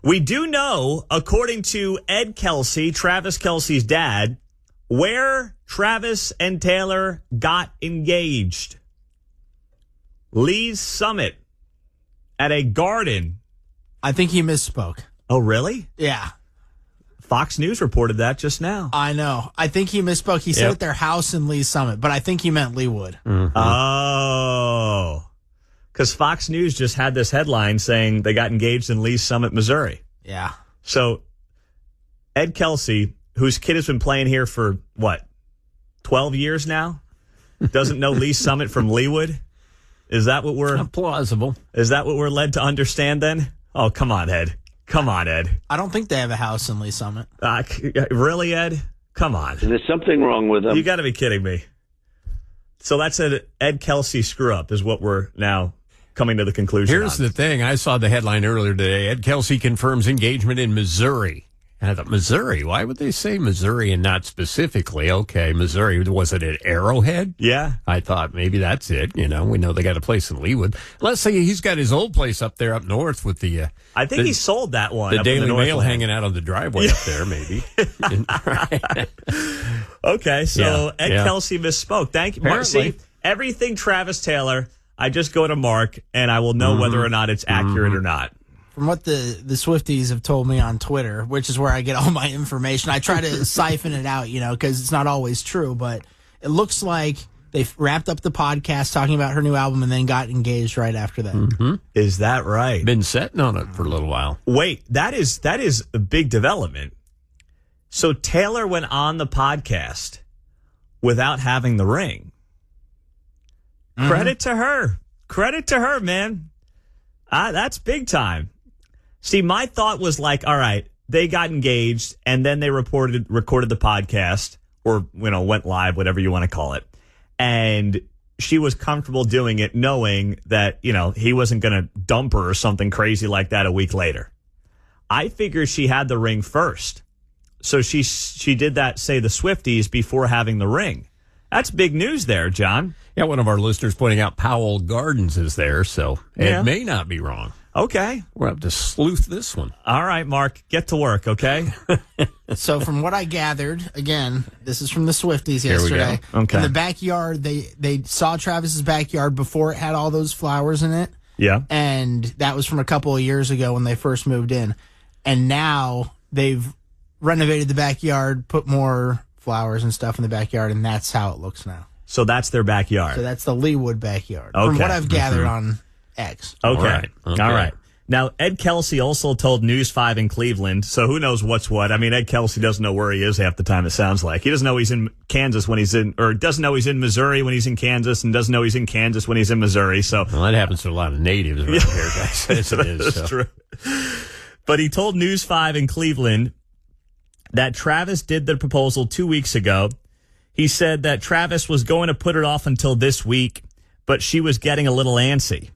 We do know, according to Ed Kelce, Travis Kelce's dad, where Travis and Taylor got engaged. Lee's Summit at a garden. I think he misspoke. Oh, really? Yeah. Fox News reported that just now. I know. I think he misspoke. He said at their house in Lee's Summit, but I think he meant Leewood. Mm-hmm. Oh. Because Fox News just had this headline saying they got engaged in Lee's Summit, Missouri. Yeah. So Ed Kelce, whose kid has been playing here for, 12 years now, doesn't know Lee's Summit from Leewood? Is that what we're... plausible. Is that what we're led to understand then? Oh, come on, Ed. Come on, Ed. I don't think they have a house in Lee's Summit. Really, Ed? Come on. There's something wrong with them. You got to be kidding me. So that's an Ed Kelce screw-up is what we're now coming to the conclusion Here's the thing. I saw the headline earlier today. Ed Kelce confirms engagement in Missouri. And I thought, Missouri? Why would they say Missouri and not specifically? Okay, Missouri. Was it at Arrowhead? Yeah. I thought maybe that's it. We know they got a place in Leewood. Let's say he's got his old place up there up north with the... I think he sold that one. The Daily Mail hanging out on the driveway up there, maybe. Okay, so Ed Kelce misspoke. Thank you, Mark. See, everything Travis Taylor, I just go to Mark, and I will know whether or not it's accurate or not. From what the Swifties have told me on Twitter, which is where I get all my information, I try to siphon it out, because it's not always true, but it looks like they wrapped up the podcast talking about her new album and then got engaged right after that. Mm-hmm. Is that right? Been sitting on it for a little while. Wait, that is a big development. So Taylor went on the podcast without having the ring. Mm-hmm. Credit to her. Credit to her, man. That's big time. See, my thought was like, all right, they got engaged and then they recorded the podcast or, went live, whatever you want to call it. And she was comfortable doing it knowing that, he wasn't going to dump her or something crazy like that a week later. I figured she had the ring first. So she did that, say, the Swifties before having the ring. That's big news there, John. Yeah, one of our listeners pointing out Powell Gardens is there, so it may not be wrong. Okay. We'll have to sleuth this one. All right, Mark, get to work, okay? So from what I gathered, again, this is from the Swifties yesterday. Okay. In the backyard, they saw Travis's backyard before it had all those flowers in it. Yeah. And that was from a couple of years ago when they first moved in. And now they've renovated the backyard, put more flowers and stuff in the backyard, and that's how it looks now. So that's their backyard. So that's the Leewood backyard. Okay. From what I've gathered on X. Okay. All right. Now, Ed Kelce also told News 5 in Cleveland, so who knows what's what. I mean, Ed Kelce doesn't know where he is half the time, it sounds like. He doesn't know he's in Kansas when he's in, or doesn't know he's in Missouri when he's in Kansas, and doesn't know he's in Kansas when he's in Missouri. So well, that happens to a lot of natives around here, guys. That's true. But he told News 5 in Cleveland that Travis did the proposal 2 weeks ago. He said that Travis was going to put it off until this week, but she was getting a little antsy.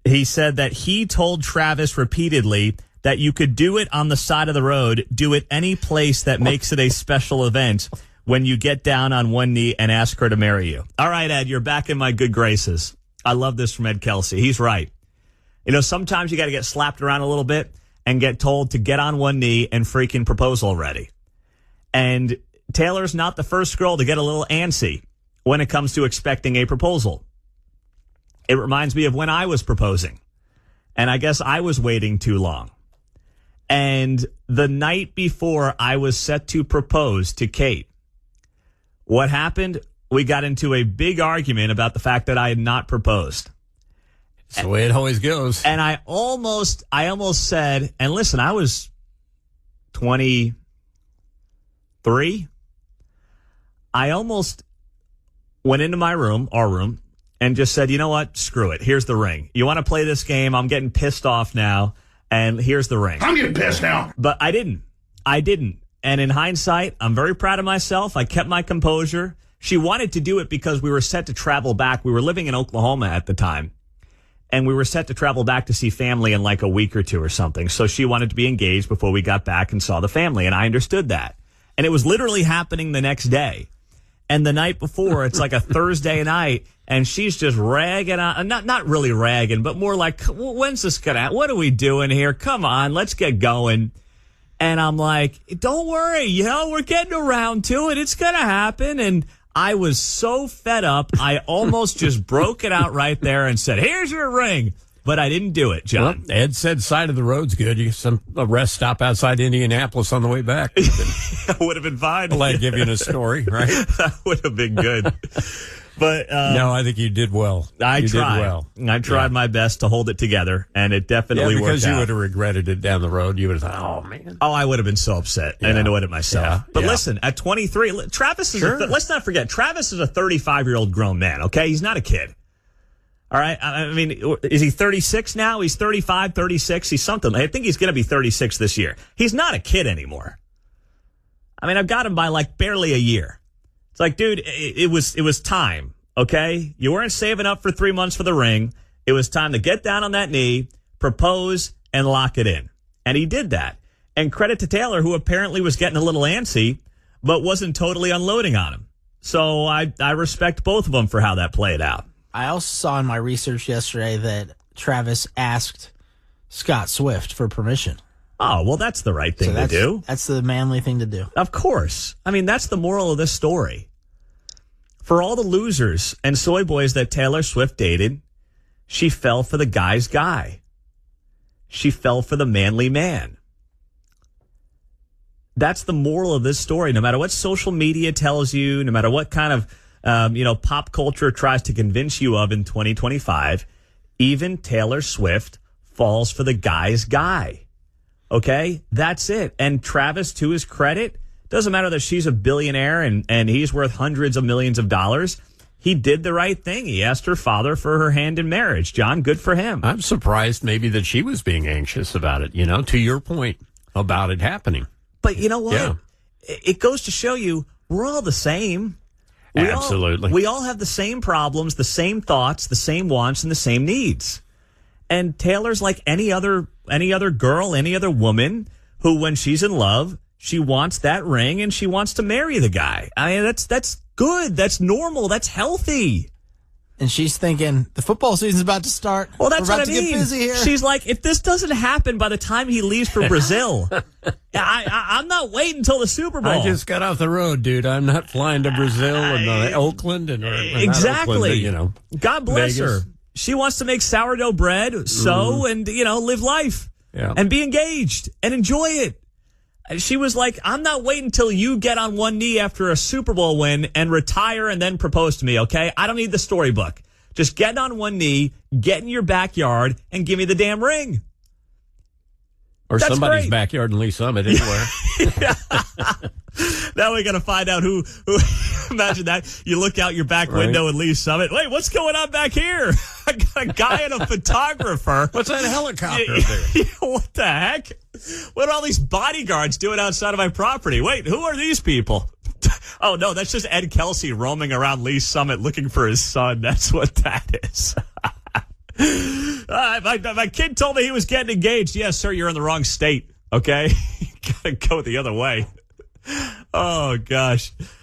He said that he told Travis repeatedly that you could do it on the side of the road, do it any place that makes it a special event when you get down on one knee and ask her to marry you. All right, Ed, you're back in my good graces. I love this from Ed Kelce. He's right. Sometimes you got to get slapped around a little bit and get told to get on one knee and freaking propose already. And Taylor's not the first girl to get a little antsy when it comes to expecting a proposal. It reminds me of when I was proposing. And I guess I was waiting too long. And the night before I was set to propose to Kate, what happened? We got into a big argument about the fact that I had not proposed. That's the way it always goes. And I almost said, and listen, I was 23. I almost went into my room, our room, and just said, you know what? Screw it. Here's the ring. You want to play this game? I'm getting pissed off now, and here's the ring. I'm getting pissed now. But I didn't. And in hindsight, I'm very proud of myself. I kept my composure. She wanted to do it because we were set to travel back. We were living in Oklahoma at the time. And we were set to travel back to see family in like a week or two or something. So she wanted to be engaged before we got back and saw the family. And I understood that. And it was literally happening the next day. And the night before, it's like a Thursday night, and she's just ragging on, not really ragging, but more like, when's this going to happen? What are we doing here? Come on, let's get going. And I'm like, don't worry, we're getting around to it. It's going to happen. And I was so fed up, I almost just broke it out right there and said, here's your ring. But I didn't do it, John. Well, Ed said side of the road's good. You get a rest stop outside Indianapolis on the way back. That would have been fine. Well, I'd give you a story, right? That would have been good. But no, I think you did well. I tried. Did well. I tried my best to hold it together, and it definitely worked out. Because you would have regretted it down the road. You would have thought, oh, man. Oh, I would have been so upset and annoyed at myself. Yeah. But listen, at 23, Travis is, let's not forget, Travis is a 35-year-old grown man, okay? He's not a kid. All right. I mean, is he 36 now? He's 35, 36. He's something. I think he's going to be 36 this year. He's not a kid anymore. I mean, I've got him by like barely a year. It's like, dude, it was time. Okay. You weren't saving up for 3 months for the ring. It was time to get down on that knee, propose, and lock it in. And he did that. And credit to Taylor, who apparently was getting a little antsy, but wasn't totally unloading on him. So I respect both of them for how that played out. I also saw in my research yesterday that Travis asked Scott Swift for permission. Oh, well, that's the right thing to do. That's the manly thing to do. Of course. I mean, that's the moral of this story. For all the losers and soy boys that Taylor Swift dated, she fell for the guy's guy. She fell for the manly man. That's the moral of this story. No matter what social media tells you, no matter what kind of pop culture tries to convince you of in 2025, even Taylor Swift falls for the guy's guy. Okay? That's it. And Travis, to his credit, doesn't matter that she's a billionaire and he's worth hundreds of millions of dollars. He did the right thing. He asked her father for her hand in marriage. John, good for him. I'm surprised maybe that she was being anxious about it, to your point about it happening. But you know what? Yeah. It goes to show you we're all the same. Absolutely. We all have the same problems, the same thoughts, the same wants, and the same needs. And Taylor's like any other girl, any other woman who, when she's in love, she wants that ring and she wants to marry the guy. I mean, that's good. That's normal. That's healthy. And she's thinking, the football season's about to start. Well, that's We're about what I to mean. get busy here. She's like, if this doesn't happen by the time he leaves for Brazil, I'm not waiting until the Super Bowl. I just got off the road, dude. I'm not flying to Brazil and Oakland and exactly. Oakland, God bless Vegas. her. She wants to make sourdough bread, and live life and be engaged and enjoy it. And she was like, I'm not waiting until you get on one knee after a Super Bowl win and retire and then propose to me, okay? I don't need the storybook. Just get on one knee, get in your backyard, and give me the damn ring. Or That's somebody's great. backyard in Lee Summit anywhere. Now we got to find out who. Imagine that. You look out your back window in Lee Summit. Wait, what's going on back here? I got a guy and a photographer. What's that helicopter there? What the heck? What are all these bodyguards doing outside of my property? Wait, who are these people? Oh, no, that's just Ed Kelce roaming around Lee Summit looking for his son. That's what that is. My kid told me he was getting engaged. Yes, sir, you're in the wrong state, okay? You got to go the other way. Oh, gosh.